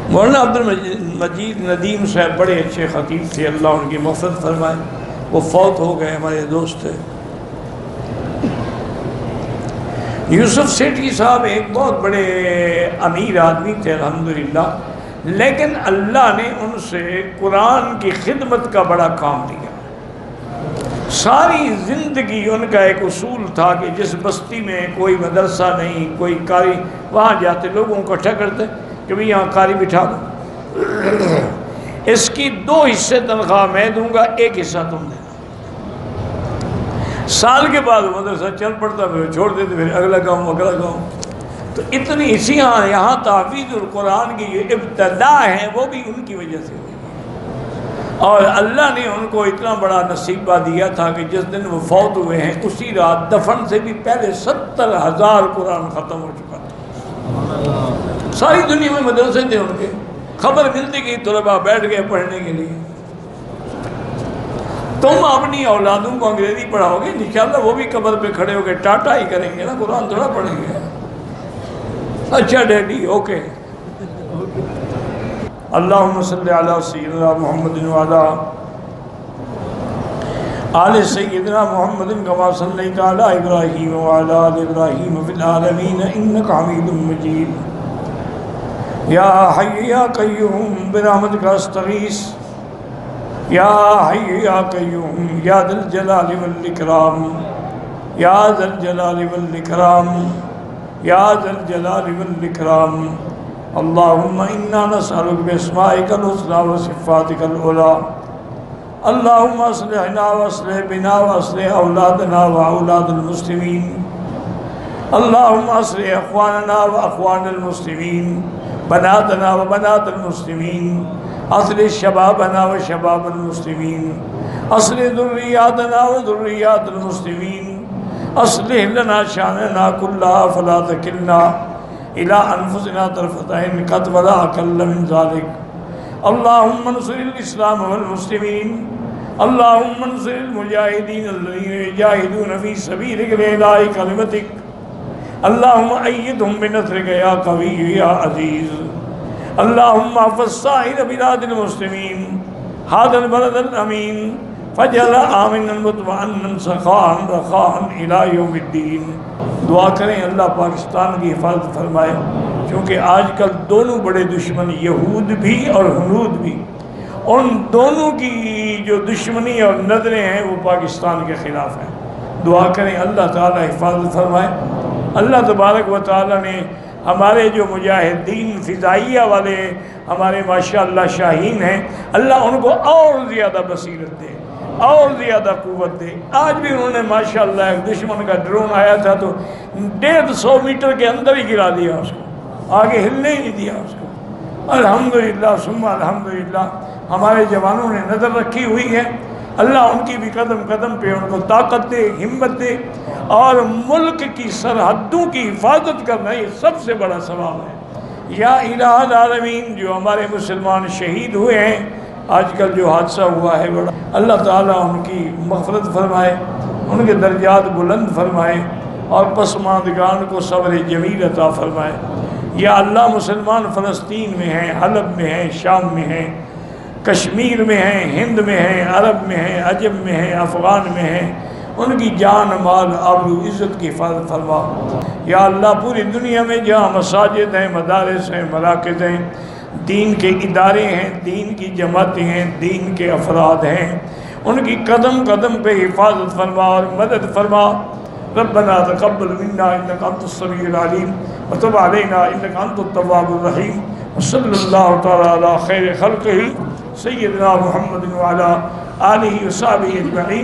مولانا عبدالمجید ندیم صاحب بڑے اچھے خطیب تھے، اللہ ان کی مغفرت فرمائے، وہ فوت ہو گئے، ہمارے دوست تھے۔ یوسف سیٹھی صاحب ایک بہت بڑے امیر آدمی تھے الحمدللہ، لیکن اللہ نے ان سے قرآن کی خدمت کا بڑا کام لیا۔ ساری زندگی ان کا ایک اصول تھا کہ جس بستی میں کوئی مدرسہ نہیں، کوئی قاری، وہاں جاتے لوگوں کو اکٹھا کرتے کہ بھئی یہاں قاری بٹھا دو، اس کی 2 حصے تنخواہ میں دوں گا، 1 حصہ تم دینا۔ سال کے بعد مدرسہ چل پڑتا، پھر چھوڑ دیتے، پھر اگلا گاؤں۔ تو اتنی اسی یہاں تحفیظ القرآن کی یہ ابتدا ہے، وہ بھی ان کی وجہ سے ہوئی۔ اور اللہ نے ان کو اتنا بڑا نصیبہ دیا تھا کہ جس دن وہ فوت ہوئے ہیں اسی رات دفن سے بھی پہلے 70,000 قرآن ختم ہو چکا تھا۔ ساری دنیا میں مدرسے تھے ان کے، خبر ملتی کہ طلباء بیٹھ گئے پڑھنے کے لیے۔ تم اپنی اولادوں کو انگریزی پڑھاؤ گے، انشاءاللہ وہ بھی قبر پہ کھڑے ہو کے ٹاٹا ہی کریں گے نا، قرآن تھوڑا پڑھیں گے۔ اچھا ڈیڈی، اوکے۔ اللہم صلی علی سیدنا محمد وعلی آل سیدنا محمد کما صلیت علی ابراہیم وعلی آل ابراہیم فی العالمین انک حمید مجید۔ یا حی یا قیوم برحمتک استغیث، یا حی یا قیوم یا ذا الجلال والاکرام، یا ذا الجلال والاکرام، یا ذا الجلال والاکرام۔ اللہم انا نسألک باسمائک الحسنی وصفاتک العلی، اللہم اصلحنا واصلح بنا واصلح اولادنا واولاد المسلمین، اللہم اصلح اخواننا واخوان المسلمین، بناتنا وبنات المسلمین، اصلح شبابنا وشباب المسلمین، اصلح ذریاتنا وذریات المسلمین، اصلح لنا شاننا کلها فلا تکلنا الى انفسنا طرفۃ عین قط ولا اقل من ذلک۔ اللہم انصر الاسلام والمسلمین، اللہم انصر المجاہدین الذین یجاہدون فی سبیلک لإعلاء کلمتک، اللہم ایدہم بنصرک یا قوی یا عزیز۔ اللہم احفظ سائر بلاد المسلمین، ھذا البلد الامین، فاجعل آمنا مطمئنا سخاء رخاء الى یوم الدین۔ دعا کریں اللہ پاکستان کی حفاظت فرمائے، کیونکہ آج کل دونوں بڑے دشمن یہود بھی اور ہنود بھی، ان دونوں کی جو دشمنی اور نظریں ہیں وہ پاکستان کے خلاف ہیں۔ دعا کریں اللہ تعالی حفاظت فرمائے۔ اللہ تبارک و تعالی نے ہمارے جو مجاہدین فضائیہ والے ہمارے ماشاءاللہ شاہین ہیں، اللہ ان کو اور زیادہ بصیرت دے، اور زیادہ قوت دے۔ آج بھی انہوں نے ماشاءاللہ ایک دشمن کا ڈرون آیا تھا تو 150 میٹر کے اندر ہی گرا دیا اس کو، آگے ہلنے ہی نہیں دیا اس کو۔ الحمدللہ ثم الحمدللہ ہمارے جوانوں نے نظر رکھی ہوئی ہے، اللہ ان کی بھی قدم قدم پہ ان کو طاقت دے، ہمت دے، اور ملک کی سرحدوں کی حفاظت کرنا یہ سب سے بڑا ثواب ہے۔ یا الہ العالمین، جو ہمارے مسلمان شہید ہوئے ہیں، آج کل جو حادثہ ہوا ہے بڑا، اللہ تعالیٰ ان کی مغفرت فرمائے، ان کے درجات بلند فرمائے، اور پسماندگان کو صبر جمیل عطا فرمائے۔ یا اللہ مسلمان فلسطین میں ہیں، حلب میں ہیں، شام میں ہیں، کشمیر میں ہیں، ہند میں ہیں، عرب میں ہیں، عجم میں ہیں، افغان میں ہیں، ان کی جان مال آبرو عزت کی حفاظت فرما۔ یا اللہ پوری دنیا میں جہاں مساجد ہیں، مدارس ہیں، مراکز ہیں، دین کے ادارے ہیں، دین کی جماعتیں ہیں، دین کے افراد ہیں، ان کی قدم قدم پہ حفاظت فرما اور مدد فرما۔ ربنا تقبل منا انک انت السمیع العلیم وتب علینا انک انت التواب الرحیم، وصلی اللہ تعالی علی خیر خلقہ سیدنا محمد وعلی آلہ وصحبہ اجمعین۔